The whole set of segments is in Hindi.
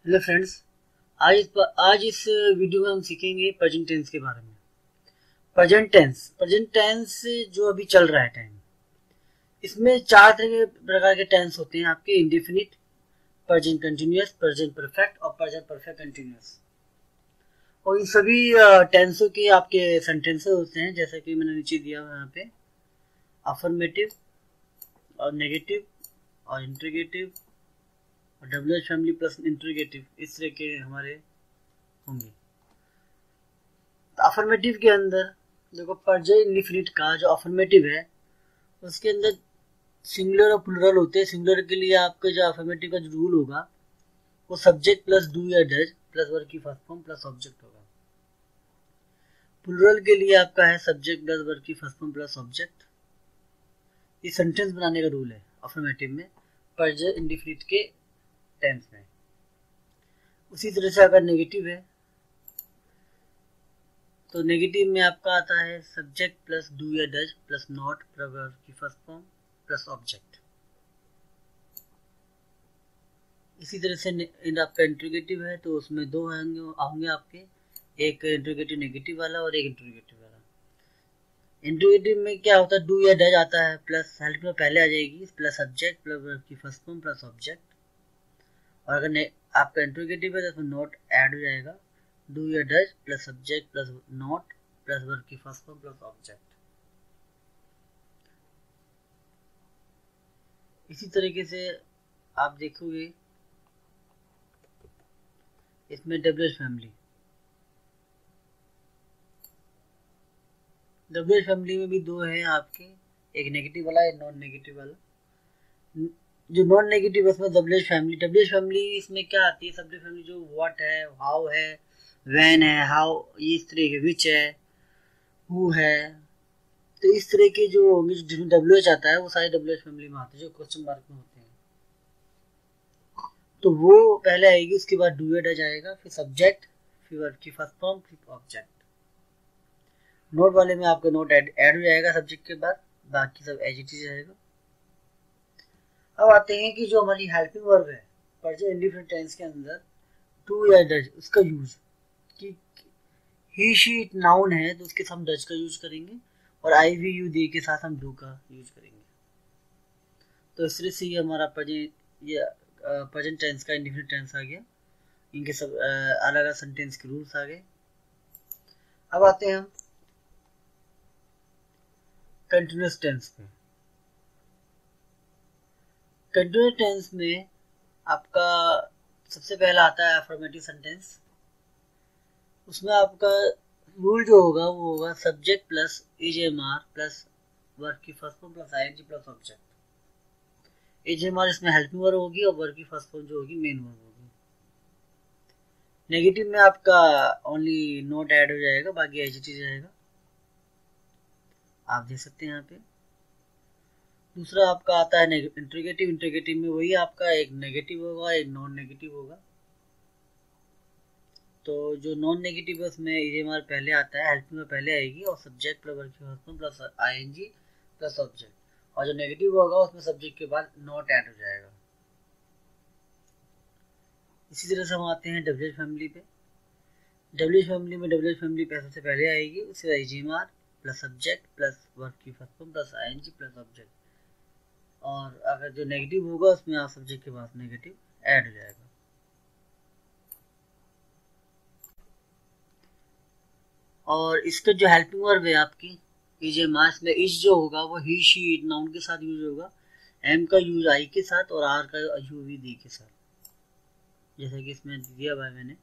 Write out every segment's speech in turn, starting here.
हेलो फ्रेंड्स, आज इस वीडियो में हम सीखेंगे प्रेजेंट टेंस के बारे में। प्रेजेंट टेंस जो अभी चल रहा है टाइम, इसमें चार तरह के प्रकार के टेंस होते हैं आपके: indefinite, present continuous, present perfect और प्रेजेंट परफेक्ट कंटिन्यूअस। और इन सभी टेंसों के आपके सेंटेंसेस होते हैं, जैसा कि मैंने नीचे दिया हुआ यहाँ पे: अफर्मेटिव और नेगेटिव और इंट्रोगेटिव और W H family plus interrogative, इस तरह के हमारे होंगे। अफर्मेटिव के अंदर देखो, प्रेजेंट इंडेफिनिट का जो अफर्मेटिव है उसके अंदर सिंगुलर और प्लूरल होते हैं। सिंगुलर के लिए आपका जो अफर्मेटिव का जो रूल होगा वो सब्जेक्ट प्लस डू या डज प्लस वर्ब की फर्स्ट फॉर्म प्लस ऑब्जेक्ट होगा। प्लूरल के लिए आपका है सब्जेक्ट प्लस वर्ब की फर्स्ट फॉर्म प्लस ऑब्जेक्ट। ये सेंटेंस बनाने का रूल है अफर्मेटिव में, प्रेजेंट इंडेफिनिट के टेंस में। उसी तरह से अगर नेगेटिव है तो नेगेटिव में आपका आता है सब्जेक्ट प्लस डू या डज प्लस नॉट वर्ब की फर्स्ट फॉर्म प्लस ऑब्जेक्ट। इसी तरह से आपका इंट्रोगेटिव है तो उसमें दो होंगे आपके, एक इंट्रोगेटिव नेगेटिव वाला और एक इंट्रोगेटिव वाला। इंट्रोगेटिव में क्या होता है, डू या डज आता है प्लस हेल्प में पहले आ जाएगी प्लस सब्जेक्ट प्लस वर्ब की फर्स्ट फॉर्म प्लस ऑब्जेक्ट। और अगर आपका इंट्रोगेटिव है तो उसमें नॉट ऐड हो जाएगा, डू या does plus subject plus not plus verb की फर्स्ट फॉर्म प्लस ऑब्जेक्ट। इसी तरीके से आप देखोगे इसमें डब्ल्यू एच फैमिली में भी दो है आपके, एक नेगेटिव वाला एक नॉन नेगेटिव वाला। जो नॉन नेगेटिव है उसमें डब्ल्यू एच फैमिली इसमें क्या आती है, सब्जेक्ट फैमिली जो व्हाट है, हाउ है, व्हेन है, हाउ, ये इस तरह के, विच है, हु है। तो इस तरह के जो होंगे जिसमें डब्ल्यू एच आता है वो सारे डब्ल्यू एच फैमिली में आते हैं, जो क्वेश्चन मार्क में होते हैं। तो वो पहले आएगी, उसके बाद डू या डज आएगा, फिर सब्जेक्ट, फिर वर्ब की फर्स्ट फॉर्म, फिर ऑब्जेक्ट। नोट वाले में आपका नोट ऐड हो जाएगा सब्जेक्ट के बाद, बाकी सब एज इट इज रहेगा। अब आते हैं कि जो हमारी हेल्पिंग वर्ब है प्रेजेंट इंडेफिनिट टेंस के अंदर, डू या डज, उसका यूज कि ही शी इट नाउन है तो उसके साथ हम डज का यूज करेंगे और आई वी यू दे के साथ हम डू का यूज करेंगे। तो इस तरह से ये हमारा प्रेजेंट टेंस का इंडेफिनिट टेंस आ गया, इनके सब अलग अलग सेंटेंस के रूल्स आ गए। अब आते हैं हम कंटिन्यूअस टेंस पे। कंटिन्यूअस टेंस में आपका सबसे पहला आता है अफर्मेटिव सेंटेंस। उसमें आपका रूल जो होगा वो होगा subject plus AJMR plus verb की first form plus ING plus object. AJMR इसमें हेल्पिंग वर्ब होगी और वर्ब की फर्स्ट फॉर्म जो होगी मेन वर्ब होगी। नेगेटिव में आपका ओनली नोट ऐड हो जाएगा, बाकी एज इट इज रहेगा, आप देख सकते हैं यहाँ पे। दूसरा आपका आता है इंट्रोगेटिव। इंट्रोगेटिव में वही आपका एक नेगेटिव होगा एक नॉन नेगेटिव होगा। तो जो नॉन नेगेटिव है उसमें एजेएमआर पहले आता है, हेल्पिंग में पहले आएगी और सब्जेक्ट प्लस वर्ब की first form plus ING plus object. और जो नेगेटिव होगा उसमें सब्जेक्ट के बाद नॉट ऐड हो जाएगा। इसी तरह से हम आते हैं डब्ल्यू फैमिली पे। डब्ल्यू फैमिली में डब्ल्यू फैमिली सबसे पहले आएगी, उसके बाद AJMR plus subject plus verb की first form plus ING plus object. और अगर जो नेगेटिव होगा उसमें आप सब्जेक्ट के बाद नेगेटिव ऐड हो जाएगा। और इसका जो हेल्पिंग वर्ब है आपकी एजेएमआर में, इस जो होगा वो ही शी इट नाउन के साथ यूज होगा, एम का यूज आई के साथ और आर का यू वी दी के साथ, जैसा कि इसमें दिया हुआ है मैंने।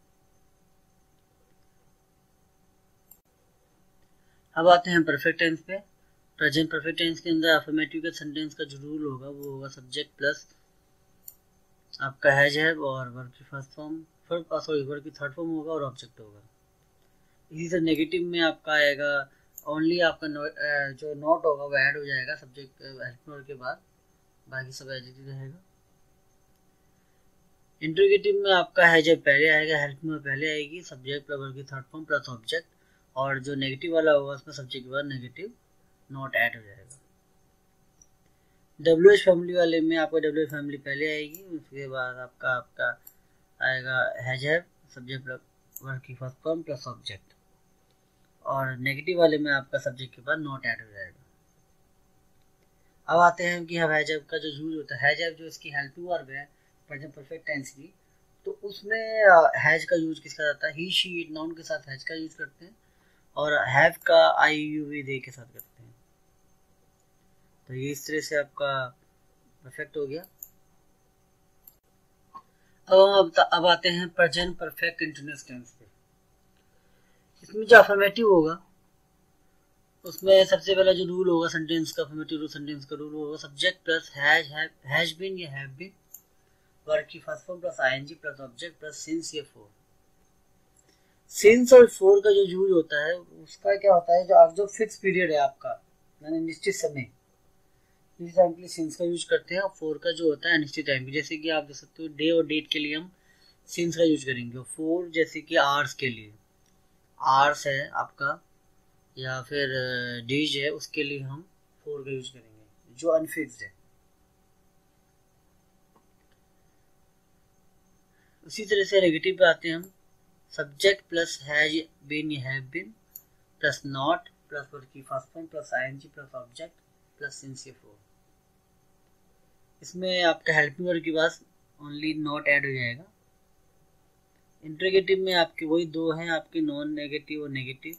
अब आते हैं परफेक्ट टेंस पे। प्रेजेंट परफेक्ट टेंस के अंदर अफर्मेटिव के सेंटेंस का जो रूल होगा वो होगा सब्जेक्ट प्लस आपका हैज हैव और वर्ब की फर्स्ट फॉर्म, वर्ब की थर्ड फॉर्म होगा और ऑब्जेक्ट होगा। इसी से नेगेटिव में आपका आएगा ओनली आपका जो नोट होगा वो ऐड हो जाएगा सब्जेक्ट हेल्पिंग के बाद, बाकी सब एज इट इज रहेगा। इंट्रोगेटिव में आपका है जब पहले आएगा, हेल्पिंग में पहले आएगी सब्जेक्ट प्लस वर्ब की थर्ड फॉर्म प्लस ऑब्जेक्ट। और जो नेगेटिव वाला होगा उसमें सब्जेक्ट के बाद नेगेटिव नॉट ऐड हो जाएगा। डब्ल्यू एच फैमिली वाले में आपका डब्ल्यू एच फैमिली पहले आएगी, उसके बाद आपका आएगा हैज हैव, सब्जेक्ट वर्ब की फर्स्ट फॉर्म प्लस ऑब्जेक्ट, और नेगेटिव वाले में आपका सब्जेक्ट के बाद नॉट ऐड हो जाएगा। अब आते हैं कि हैज हैव का जो यूज होता है, हैज हैव जो इसकी हेल्पिंग वर्ब है प्रेजेंट परफेक्ट टेंस की, तो उसमें हैज का यूज किसका जाता है, ही शी इट नाउन के साथ हैज का यूज करते हैं, और हैव का आई यू वी दे के साथ करते हैं। तो ये इस तरह से आपका परफेक्ट हो गया। अब आते हैं प्रेजेंट परफेक्ट कंटीन्यूअस टेंस पे। इसमें जो अफर्मेटिव होगा उसमें सबसे पहला जो रूल होगा सेंटेंस का, अफर्मेटिव रूल सेंटेंस का रूल होगा सब्जेक्ट प्लस हैज बीन या हैव बीन, वर्ब की first form plus ING plus object plus since या फॉर। सिंस और फॉर का जो यूज होता है उसका क्या होता है, जो फिक्स पीरियड है आपका, यानी निश्चित समय, इस टाइम के लिए सिंस का यूज करते हैं, और फोर का जो होता है अनिश्चित टाइम, जैसे कि आप देख सकते हो डे और डेट के लिए हम सिंस का यूज करेंगे, और फोर जैसे कि आवर्स के लिए, आवर्स है आपका या फिर डेज है, उसके लिए हम फोर का यूज करेंगे जो अनफिक्स्ड है। उसी तरह से नेगेटिव पे आते हैं हम, सब्जेक्ट प्लस हैज बीन या have been plus not plus verb की first form plus ING plus object plus since या फॉर। इसमें आपका हेल्पिंग वर्ब के पास ओनली नॉट ऐड हो जाएगा। इंटरोगेटिव में आपके वही दो हैं आपके, नॉन नेगेटिव और नेगेटिव।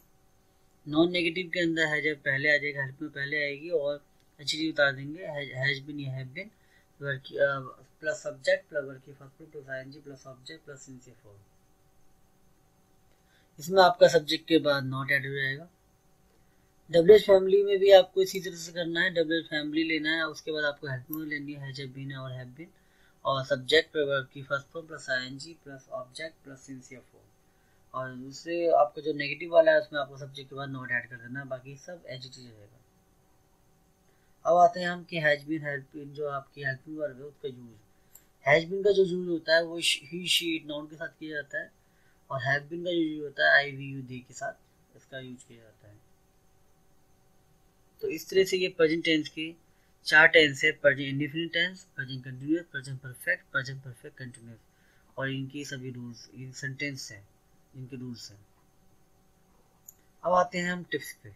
नॉन नेगेटिव के अंदर है जब पहले आ जाएगा, हेल्प में पहले आएगी, और एचडी उतार देंगे, हैज बीन या have been plus subject plus verb की first form plus ING plus object plus since या फॉर। इसमें आपका सब्जेक्ट के बाद नॉट ऐड हो जाएगा। डब्ल्यूएच फैमिली में भी आपको इसी तरह से करना है, डब्ल्यूएच फैमिली लेना है, उसके बाद आपको हेल्प में लेनी है हैज बीन और हैव बीन, और सब्जेक्ट वर्ब की first form plus ING plus object plus since या फॉर, और दूसरे आपका जो नेगेटिव वाला है उसमें आपको सब्जेक्ट के बाद नॉट ऐड कर देना है, बाकी सब एज इट इज रहेगा। अब आते हैं हम कि हैज बीन हेल्प बीन जो आपकी हेल्पिंग वर्ब है उसका यूज, हैज बीन का जो यूज होता है वो ही शी इट नाउन के साथ किया जाता है, और हैव बीन का जो यूज होता है आई वी यू दे के साथ इसका यूज किया जाता है। तो इस तरह से ये प्रेजेंट टेंस के चार टेंस है, present indefinite tense, present continuous, present perfect continuous, और इनकी सभी रूल्स, ये सेंटेंस है इनके रूल्स हैं। अब आते हैं हम टिप्स पे।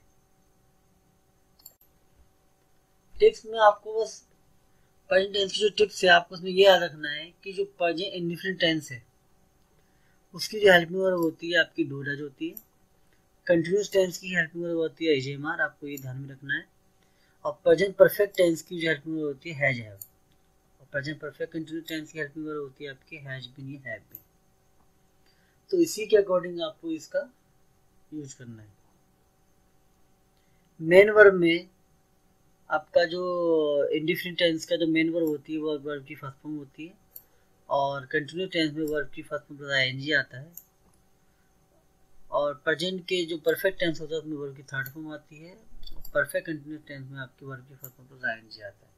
टिप्स में आपको बस प्रेजेंट टेंस की जो टिप्स है आपको उसमें ये याद रखना है कि जो प्रेजेंट इंडेफिनिट टेंस है उसकी जो हेल्पिंग वर्ब होती है आपकी डू डज होती है, कंटीन्यूअस टेंस की हेल्पिंग वर्ब होती है एजएमआर, आपको ये ध्यान में रखना है, और प्रेजेंट परफेक्ट टेंस की जो हेल्पिंग वर्ब होती है हैज हैव, और प्रेजेंट परफेक्ट कंटीन्यूअस टेंस की हेल्पिंग वर्ब होती है आपकी हैज बीन या हैव बीन। तो इसी के अकॉर्डिंग आपको इसका यूज करना है। मेन वर्ब में आपका जो इंडेफिनिट टेंस का जो मेन वर्ब होती है वो वर्ब की फर्स्ट फॉर्म होती है, और कंटीन्यूअस टेंस में वर्ब की फर्स्ट फॉर्म प्लस आईएनजी आता है, और प्रेजेंट के जो परफेक्ट टेंस होता है उसमें वर्ब की थर्ड फॉर्म आती है, परफेक्ट कंटीन्यूअस टेंस में आपकी वर्ब की फर्स्ट फॉर्म प्लस आईएनजी आता है।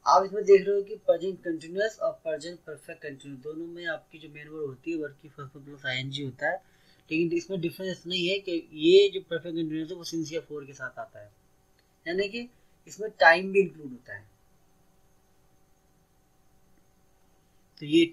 आप इसमें देख रहे हो कि प्रेजेंट कंटीन्यूअस और प्रेजेंट परफेक्ट कंटीन्यूअस दोनों में आपकी जो मेन वर्ब होती है वर्ब की फर्स्ट फॉर्म प्लस आईएनजी होता है, लेकिन इसमें डिफरेंस नहीं है कि ये जो परफेक्ट कंटीन्यूअस है वो सिंस या फॉर के साथ आता है, यानी कि इसमें टाइम भी इंक्लूड होता है। तो ये